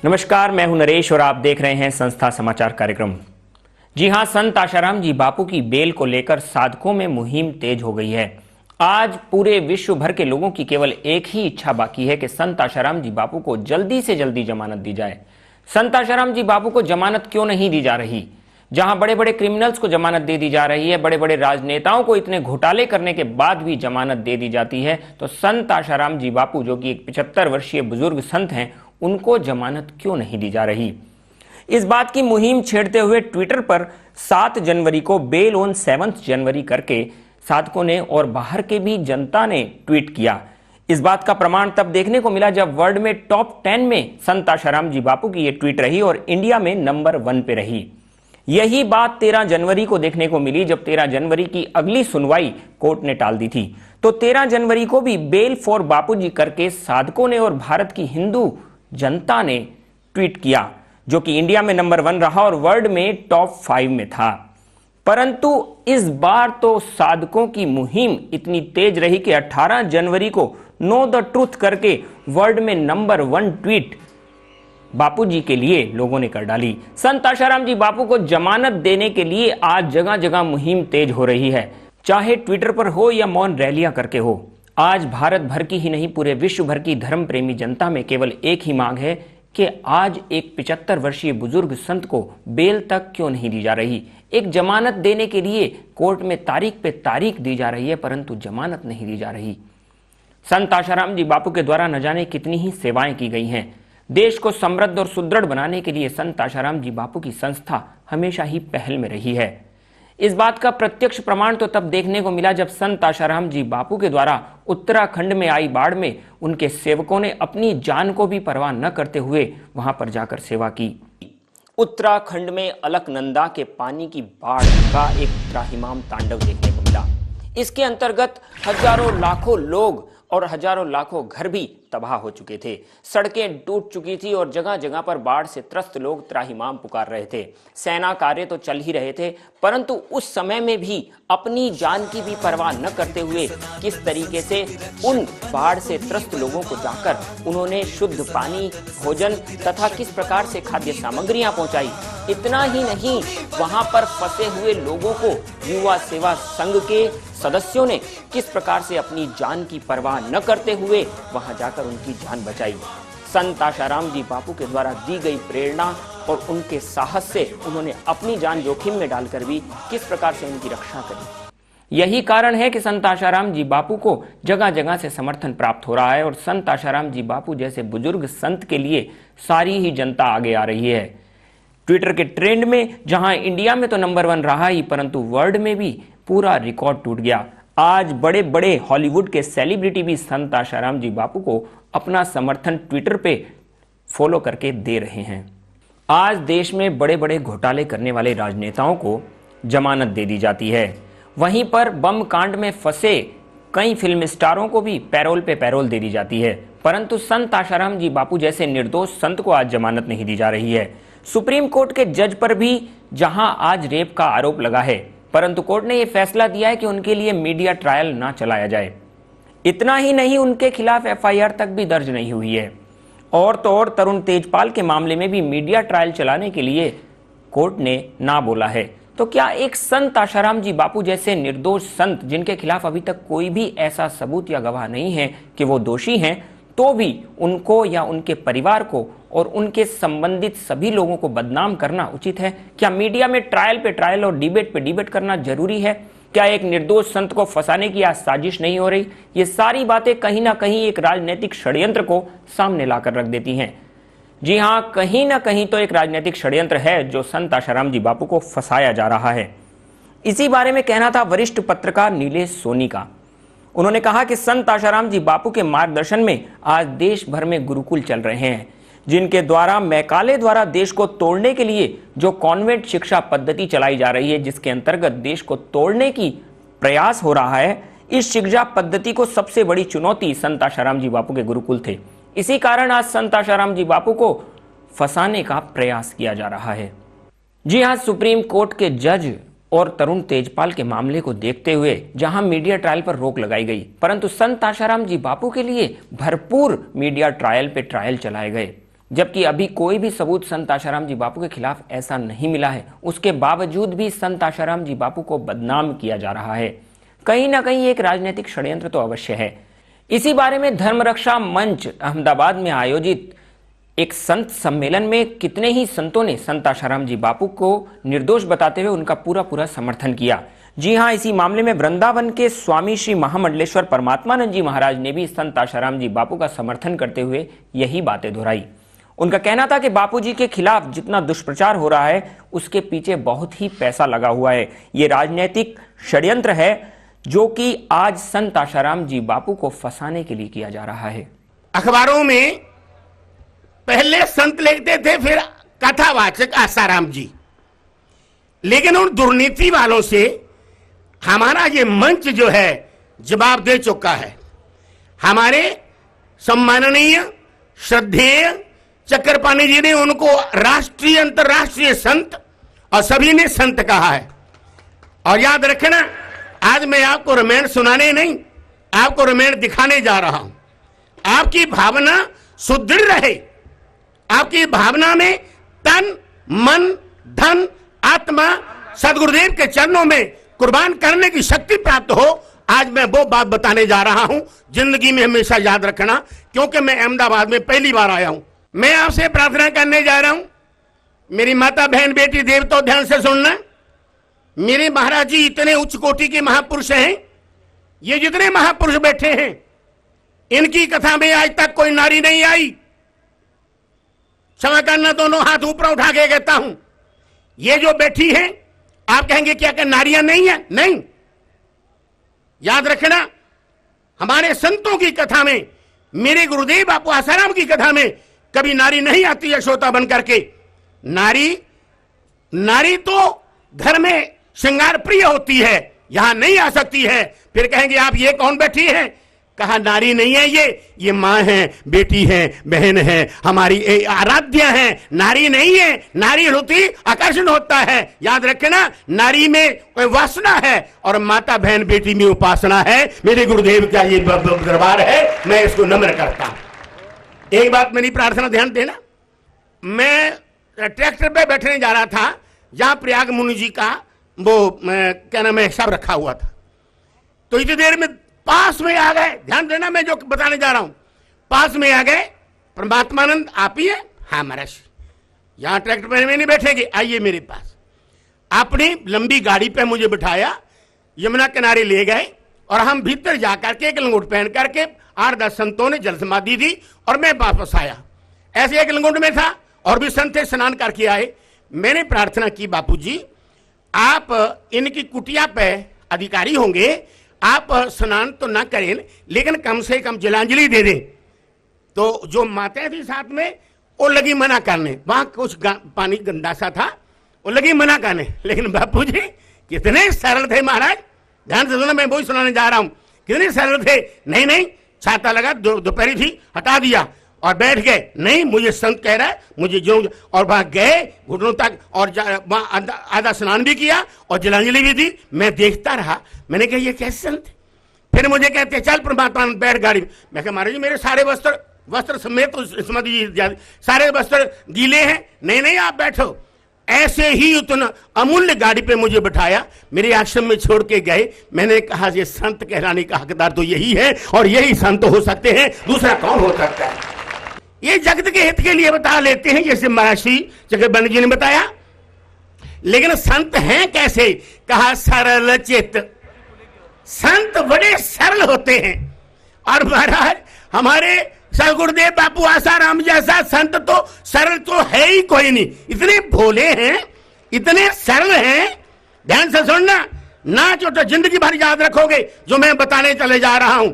नमस्कार, मैं हूं नरेश और आप देख रहे हैं संस्था समाचार कार्यक्रम। जी हां, संत आशाराम जी बापू की बेल को लेकर साधकों में मुहिम तेज हो गई है। आज पूरे विश्व भर के लोगों की केवल एक ही इच्छा बाकी है कि संत आशाराम जी बापू को जल्दी से जल्दी जमानत दी जाए। संत आशाराम जी बापू को जमानत क्यों नहीं दी जा रही? जहां बड़े बड़े क्रिमिनल्स को जमानत दे दी जा रही है, बड़े बड़े राजनेताओं को इतने घोटाले करने के बाद भी जमानत दे दी जाती है, तो संत आशाराम जी बापू जो कि एक 75 वर्षीय बुजुर्ग संत हैं, उनको जमानत क्यों नहीं दी जा रही? इस बात की मुहिम छेड़ते हुए ट्विटर पर 7 जनवरी को बेल ऑन 7 जनवरी करके साधकों ने और बाहर के भी जनता ने ट्वीट किया। इस बात का प्रमाण तब देखने को मिला जब वर्ल्ड में टॉप 10 में संत आशाराम जी बापू की यह ट्वीट रही और इंडिया में नंबर 1 पे रही। यही बात 13 जनवरी को देखने को मिली जब 13 जनवरी की अगली सुनवाई कोर्ट ने टाल दी थी। तो 13 जनवरी को भी बेल फॉर बापूजी करके साधकों ने और भारत की हिंदू जनता ने ट्वीट किया, जो कि इंडिया में नंबर 1 रहा और वर्ल्ड में टॉप 5 में था। परंतु इस बार तो साधकों की मुहिम इतनी तेज रही कि 18 जनवरी को नो द ट्रूथ करके वर्ल्ड में नंबर 1 ट्वीट बापूजी के लिए लोगों ने कर डाली। संत आशाराम जी बापू को जमानत देने के लिए आज जगह जगह मुहिम तेज हो रही है, चाहे ट्विटर पर हो या मौन रैलियां करके हो। आज भारत भर की ही नहीं, पूरे विश्व भर की धर्म प्रेमी जनता में केवल एक ही मांग है कि आज एक 75 वर्षीय बुजुर्ग संत को बेल तक क्यों नहीं दी जा रही। एक जमानत देने के लिए कोर्ट में तारीख पे तारीख दी जा रही है, परंतु जमानत नहीं दी जा रही। संत आशाराम जी बापू के द्वारा न जाने कितनी ही सेवाएं की गई हैं। देश को समृद्ध और सुदृढ़ बनाने के लिए संत आशाराम जी बापू की संस्था हमेशा ही पहल में रही है। इस बात का प्रत्यक्ष प्रमाण तो तब देखने को मिला जब संत आशाराम जी बापू के द्वारा उत्तराखंड में आई बाढ़ में उनके सेवकों ने अपनी जान को भी परवाह न करते हुए वहां पर जाकर सेवा की। उत्तराखंड में अलकनंदा के पानी की बाढ़ का एक त्राहिमाम तांडव देखने को मिला। इसके अंतर्गत हजारों लाखों लोग और हजारों लाखों घर भी तबाह हो चुके थे। सड़कें टूट चुकी थी और जगह जगह पर बाढ़ से त्रस्त लोग त्राहिमाम पुकार रहे थे। सेना कार्य तो चल ही रहे थे, परंतु उस समय में भी अपनी जान की भी परवाह न करते हुए किस तरीके से उन बाढ़ से त्रस्त लोगों को जाकर उन्होंने शुद्ध पानी, भोजन तथा किस प्रकार से खाद्य सामग्रियां पहुंचाई। इतना ही नहीं, वहां पर फंसे हुए लोगों को युवा सेवा संघ के सदस्यों ने किस प्रकार से अपनी जान की परवाह न करते हुए वहां जाकर उनकी जान बचाई। संत आशाराम जी बापू के द्वारा दी गई प्रेरणा और उनके साहस से उन्होंने अपनी जान जोखिम में डालकर भी किस प्रकार से उनकी रक्षा करी। यही कारण है कि संत आशाराम जी बापू को जगह जगह से समर्थन प्राप्त हो रहा है और संत आशाराम जी बापू जैसे बुजुर्ग संत के लिए सारी ही जनता आगे आ रही है। ट्विटर के ट्रेंड में जहां इंडिया में तो नंबर 1 रहा ही, परंतु वर्ल्ड में भी पूरा रिकॉर्ड टूट गया। आज बड़े बड़े हॉलीवुड के सेलिब्रिटी भी संत आशाराम जी बापू को अपना समर्थन ट्विटर पे फॉलो करके दे रहे हैं। आज देश में बड़े बड़े घोटाले करने वाले राजनेताओं को जमानत दे दी जाती है। वहीं पर बम कांड में फंसे कई फिल्म स्टारों को भी पैरोल पे पैरोल दे दी जाती है, परंतु संत आशाराम जी बापू जैसे निर्दोष संत को आज जमानत नहीं दी जा रही है। सुप्रीम कोर्ट के जज पर भी जहां आज रेप का आरोप लगा है, परंतु कोर्ट ने यह फैसला दिया है कि उनके लिए मीडिया ट्रायल ना चलाया जाए। इतना ही नहीं, उनके खिलाफ एफआईआर तक भी दर्ज नहीं हुई है। और तो और तरुण तेजपाल के मामले में भी मीडिया ट्रायल चलाने के लिए कोर्ट ने ना बोला है। तो क्या एक संत आशाराम जी बापू जैसे निर्दोष संत, जिनके खिलाफ अभी तक कोई भी ऐसा सबूत या गवाह नहीं है कि वो दोषी हैं, तो भी उनको या उनके परिवार को और उनके संबंधित सभी लोगों को बदनाम करना उचित है? क्या मीडिया में ट्रायल पे ट्रायल और डिबेट पे डिबेट करना जरूरी है? क्या एक निर्दोष संत को फंसाने की आज साजिश नहीं हो रही? ये सारी बातें कहीं ना कहीं एक राजनीतिक षड्यंत्र को सामने लाकर रख देती हैं। जी हां, कहीं ना कहीं तो एक राजनीतिक षड्यंत्र है जो संत आशाराम जी बापू को फंसाया जा रहा है। इसी बारे में कहना था वरिष्ठ पत्रकार नीलेश सोनी का। उन्होंने कहा कि संत आशाराम जी बापू के मार्गदर्शन में आज देश भर में गुरुकुल चल रहे हैं, जिनके द्वारा मैकाले द्वारा देश को तोड़ने के लिए जो कॉन्वेंट शिक्षा पद्धति चलाई जा रही है, जिसके अंतर्गत देश को तोड़ने की प्रयास हो रहा है, इस शिक्षा पद्धति को सबसे बड़ी चुनौती संत आशाराम जी बापू के गुरुकुल थे। इसी कारण आज संत आशाराम जी बापू को फंसाने का प्रयास किया जा रहा है। जी हां, सुप्रीम कोर्ट के जज और तरुण तेजपाल के मामले को देखते हुए जहां मीडिया ट्रायल पर रोक लगाई गई, परंतु संत आशाराम जी बापू के लिए भरपूर मीडिया ट्रायल पे ट्रायल चलाए गए। जबकि अभी कोई भी सबूत संत आशाराम जी बापू के खिलाफ ऐसा नहीं मिला है। उसके बावजूद भी संत आशाराम जी बापू को बदनाम किया जा रहा है। कहीं ना कहीं एक राजनीतिक षड्यंत्र तो अवश्य है। इसी बारे में धर्म रक्षा मंच अहमदाबाद में आयोजित एक संत सम्मेलन में कितने ही संतों ने संत आशाराम जी बापू को निर्दोष बताते हुए उनका पूरा समर्थन किया। जी हां, इसी मामले में वृंदावन के स्वामी श्री महामंडलेश्वर परमात्मानंद जी महाराज ने भी संत आशाराम जी बापू का समर्थन करते हुए यही बातें दोहराई। उनका कहना था कि बापू जी के खिलाफ जितना दुष्प्रचार हो रहा है उसके पीछे बहुत ही पैसा लगा हुआ है। ये राजनीतिक षड्यंत्र है जो कि आज संत आशाराम जी बापू को फंसाने के लिए किया जा रहा है। अखबारों में पहले संत लिखते थे, फिर कथावाचक आसाराम जी, लेकिन उन दुर्नीति वालों से हमारा ये मंच जो है जवाब दे चुका है। हमारे सम्माननीय श्रद्धेय चक्रपाणी जी ने उनको राष्ट्रीय अंतर्राष्ट्रीय संत और सभी ने संत कहा है। और याद रखना, आज मैं आपको रामायण सुनाने नहीं, आपको रामायण दिखाने जा रहा हूं। आपकी भावना सुदृढ़ रहे, आपकी भावना में तन मन धन आत्मा सदगुरुदेव के चरणों में कुर्बान करने की शक्ति प्राप्त हो। आज मैं वो बात बताने जा रहा हूं, जिंदगी में हमेशा याद रखना, क्योंकि मैं अहमदाबाद में पहली बार आया हूं। मैं आपसे प्रार्थना करने जा रहा हूं, मेरी माता बहन बेटी देव, तो ध्यान से सुनना। मेरे महाराज जी इतने उच्च कोटि के महापुरुष हैं, ये जितने महापुरुष बैठे हैं इनकी कथा में आज तक कोई नारी नहीं आई। क्षमा करना, दोनों हाथ ऊपर उठा के कहता हूं। ये जो बैठी है, आप कहेंगे क्या क्या नारियां नहीं है? नहीं, याद रखना, हमारे संतों की कथा में, मेरे गुरुदेव बापू आसाराम की कथा में कभी नारी नहीं आती है श्रोता बन करके। नारी तो घर में श्रृंगार प्रिय होती है, यहां नहीं आ सकती है। फिर कहेंगे आप ये कौन बैठी है? कहा नारी नहीं है, ये मां है, बेटी है, बहन है, हमारी आराध्या है। नारी नहीं है, नारी होती आकर्षण होता है। याद रखना, नारी में कोई वासना है और माता बहन बेटी में उपासना है। मेरे गुरुदेव का ये दरबार है, मैं इसको नम्र करता हूं। एक बात मेरी प्रार्थना ध्यान देना, मैं ट्रैक्टर पे बैठने जा रहा था, जहां प्रयाग मुनि जी का वो क्या नाम है सब रखा हुआ था। तो इतनी देर में पास में आ गए, ध्यान देना मैं जो बताने जा रहा हूं, पास में आ गए परमात्मानंद। आप ही है? हाँ महाराज, यहां ट्रैक्टर पे नहीं बैठेंगे, आइए मेरे पास। अपनी लंबी गाड़ी पे मुझे बिठाया, यमुना किनारे ले गए और हम भीतर जाकर के एक लंगोट पहन करके 8-10 संतों ने जल समाधि दी और मैं वापस आया। ऐसे एक लंगोट में था और भी संत थे, स्नान करके आए। मैंने प्रार्थना की, बापू जी आप इनकी कुटिया पे अधिकारी होंगे, आप स्नान तो ना करें लेकिन कम से कम जलांजलि दे दें। तो जो माता थी साथ में वो लगी मना करने, वहां कुछ पानी गंदा सा था, वो लगी मना करने। लेकिन बापू जी कितने सरल थे महाराज, ध्यान से सुना, मैं वही सुनाने जा रहा हूं। कितने सरल थे। नहीं, छाता लगा, दोपहरी थी, हटा दिया और बैठ गए। नहीं, मुझे संत कह रहा है, मुझे जो, और वहां गए घुटनों तक और वहां आधा स्नान भी किया और जलांजलि भी दी। मैं देखता रहा, मैंने कहा ये कैसे संत। फिर मुझे कहते चल परमात्मा बैठ गाड़ी। मैं कहा महाराज जी मेरे सारे वस्त्र समेत सारे वस्त्र गीले हैं। नहीं, आप बैठो। ऐसे ही उतना अमूल्य गाड़ी पे मुझे बिठाया, मेरे आश्रम में छोड़ के गए। मैंने कहा ये संत कहलाने का हकदार तो यही है और यही संत हो सकते हैं, दूसरा कौन हो सकता है। ये जगत के हित के लिए बता लेते हैं, जैसे महर्षि चक्रवर्ती जी ने बताया। लेकिन संत हैं कैसे? कहा सरल चित्त। संत बड़े सरल होते हैं। और महाराज हमारे सदगुरुदेव बापू आसाराम जैसा संत तो सरल तो है ही कोई नहीं। इतने भोले हैं, इतने सरल हैं। ध्यान से सुनना, ना तो जिंदगी भर याद रखोगे जो मैं बताने चले जा रहा हूं।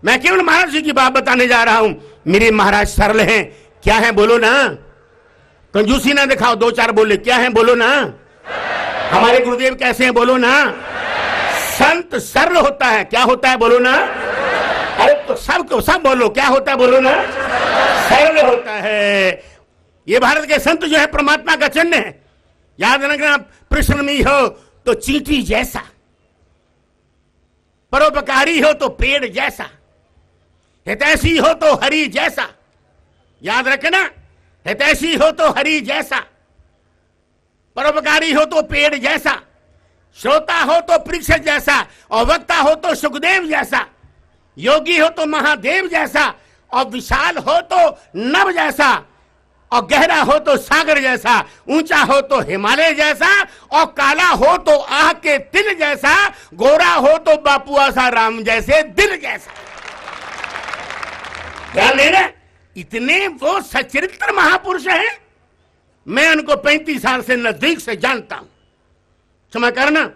मैं केवल महाराज जी की बात बताने जा रहा हूं। मेरे महाराज सरल हैं। क्या है बोलो ना, कंजूसी ना दिखाओ, 2-4 बोले। क्या है बोलो ना। हमारे गुरुदेव कैसे हैं बोलो ना। संत सरल होता है। क्या होता है बोलो ना। अरे तो सब बोलो, क्या होता है बोलो ना। सरल होता है। ये भारत के संत जो है परमात्मा का चिन्ह है। याद रखना, परिश्रमी हो तो चींटी जैसा, परोपकारी हो तो पेड़ जैसा, हितैषी हो तो हरि जैसा। याद रखना, हितैषी हो तो हरि जैसा, परोपकारी हो तो पेड़ जैसा, श्रोता हो तो परीक्षित जैसा, और वक्ता हो तो सुखदेव जैसा, योगी हो तो महादेव जैसा, और विशाल हो तो नभ जैसा, और गहरा हो तो सागर जैसा, ऊंचा हो तो हिमालय जैसा, और काला हो तो आह के तिल जैसा, गोरा हो तो बापू आसा राम जैसे दिल जैसा। ध्यान देना, इतने वो सचरित्र महापुरुष हैं। मैं उनको 35 साल से नजदीक से जानता हूं, क्षमा करना,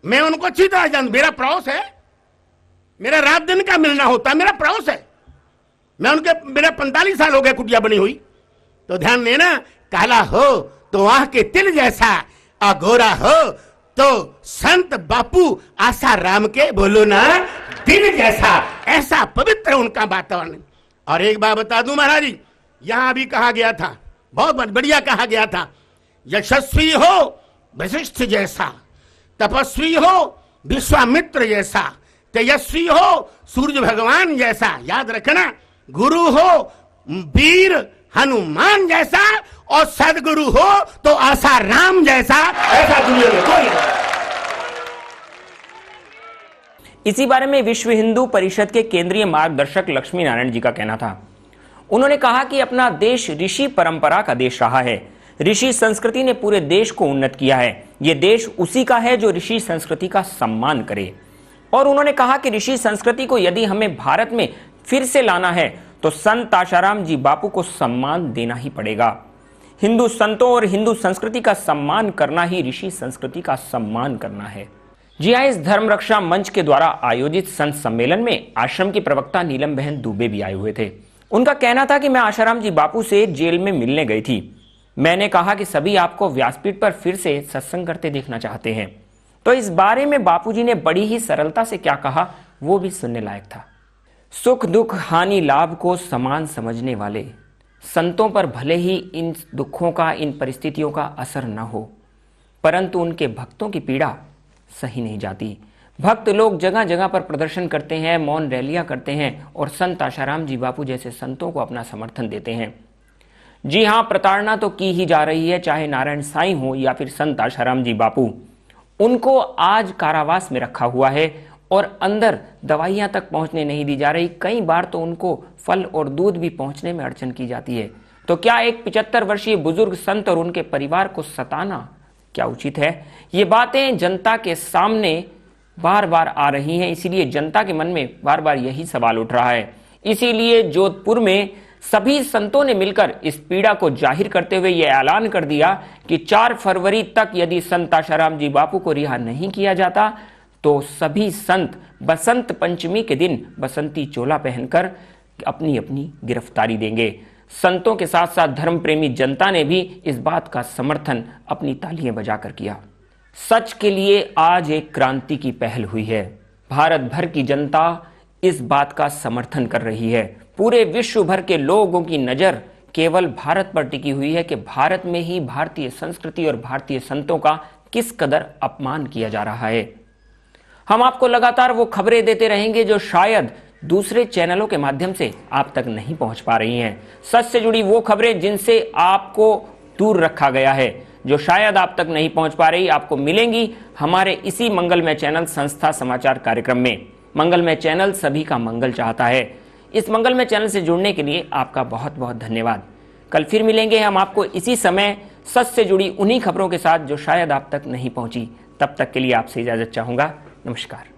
मैं उनको अच्छी तरह जानता, मेरा पड़ोस है, मेरा रात दिन का मिलना होता है, मेरा पड़ोस है। मैं उनके, मेरा 45 साल हो गए कुटिया बनी हुई। तो ध्यान देना, काला हो तो आह के तिल जैसा, और गोरा हो तो संत बापू आसा राम के बोलो ना दिल जैसा। ऐसा पवित्र उनका वातावरण। और एक बात बता दूं महाराज जी, यहां भी कहा गया था, बहुत बढ़िया कहा गया था, यशस्वी हो वशिष्ठ जैसा, तपस्वी हो विश्वामित्र जैसा, तेजस्वी हो सूर्य भगवान जैसा, याद रखना, गुरु हो वीर हनुमान जैसा, और सदगुरु हो तो आसा राम जैसा। ऐसा दुनिया में कोई नहीं। इसी बारे में विश्व हिंदू परिषद के केंद्रीय मार्गदर्शक लक्ष्मी नारायण जी का कहना था। उन्होंने कहा कि अपना देश ऋषि परंपरा का देश रहा है। ऋषि संस्कृति ने पूरे देश को उन्नत किया है। यह देश उसी का है जो ऋषि संस्कृति का सम्मान करे। और उन्होंने कहा कि ऋषि संस्कृति को यदि हमें भारत में फिर से लाना है तो संत आशाराम जी बापू को सम्मान देना ही पड़ेगा। हिंदू संतों और हिंदू संस्कृति का सम्मान करना ही ऋषि संस्कृति का सम्मान करना है। जी हाँ, इस धर्म रक्षा मंच के द्वारा आयोजित संत सम्मेलन में आश्रम की प्रवक्ता नीलम बहन दुबे भी आए हुए थे। उनका कहना था कि मैं आशाराम जी बापू से जेल में मिलने गई थी। मैंने कहा कि सभी आपको व्यासपीठ पर फिर से सत्संग करते देखना चाहते हैं। तो इस बारे में बापूजी ने बड़ी ही सरलता से क्या कहा वो भी सुनने लायक था। सुख दुख हानि लाभ को समान समझने वाले संतों पर भले ही इन दुखों का, इन परिस्थितियों का असर न हो, परंतु उनके भक्तों की पीड़ा सही नहीं जाती। भक्त लोग जगह जगह पर प्रदर्शन करते हैं, मौन रैलियां करते हैं और संत आशाराम जी बापू जैसे संतों को अपना समर्थन देते हैं। जी हाँ, प्रताड़ना तो की ही जा रही है, चाहे नारायण साईं हो या फिर संत आशाराम जी बापू। उनको आज कारावास में रखा हुआ है और अंदर दवाइयां तक पहुंचने नहीं दी जा रही। कई बार तो उनको फल और दूध भी पहुंचने में अड़चन की जाती है। तो क्या एक 75 वर्षीय बुजुर्ग संत और उनके परिवार को सताना क्या उचित है? ये बातें जनता के सामने बार बार आ रही हैं, इसीलिए जनता के मन में बार बार यही सवाल उठ रहा है। इसीलिए जोधपुर में सभी संतों ने मिलकर इस पीड़ा को जाहिर करते हुए यह ऐलान कर दिया कि 4 फरवरी तक यदि संत आशाराम जी बापू को रिहा नहीं किया जाता तो सभी संत बसंत पंचमी के दिन बसंती चोला पहनकर अपनी अपनी गिरफ्तारी देंगे। संतों के साथ साथ धर्म प्रेमी जनता ने भी इस बात का समर्थन अपनी तालियां बजाकर किया। सच के लिए आज एक क्रांति की पहल हुई है। भारत भर की जनता इस बात का समर्थन कर रही है। पूरे विश्व भर के लोगों की नजर केवल भारत पर टिकी हुई है कि भारत में ही भारतीय संस्कृति और भारतीय संतों का किस कदर अपमान किया जा रहा है। हम आपको लगातार वो खबरें देते रहेंगे जो शायद दूसरे चैनलों के माध्यम से आप तक नहीं पहुंच पा रही हैं। सच से जुड़ी वो खबरें जिनसे आपको दूर रखा गया है, जो शायद आप तक नहीं पहुंच पा रही, आपको मिलेंगी हमारे इसी मंगलमय चैनल संस्था समाचार कार्यक्रम में। मंगलमय चैनल सभी का मंगल चाहता है। इस मंगलमय चैनल से जुड़ने के लिए आपका बहुत बहुत धन्यवाद। कल फिर मिलेंगे हम आपको इसी समय सच से जुड़ी उन्हीं खबरों के साथ जो शायद आप तक नहीं पहुंची। तब तक के लिए आपसे इजाजत चाहूंगा। नमस्कार।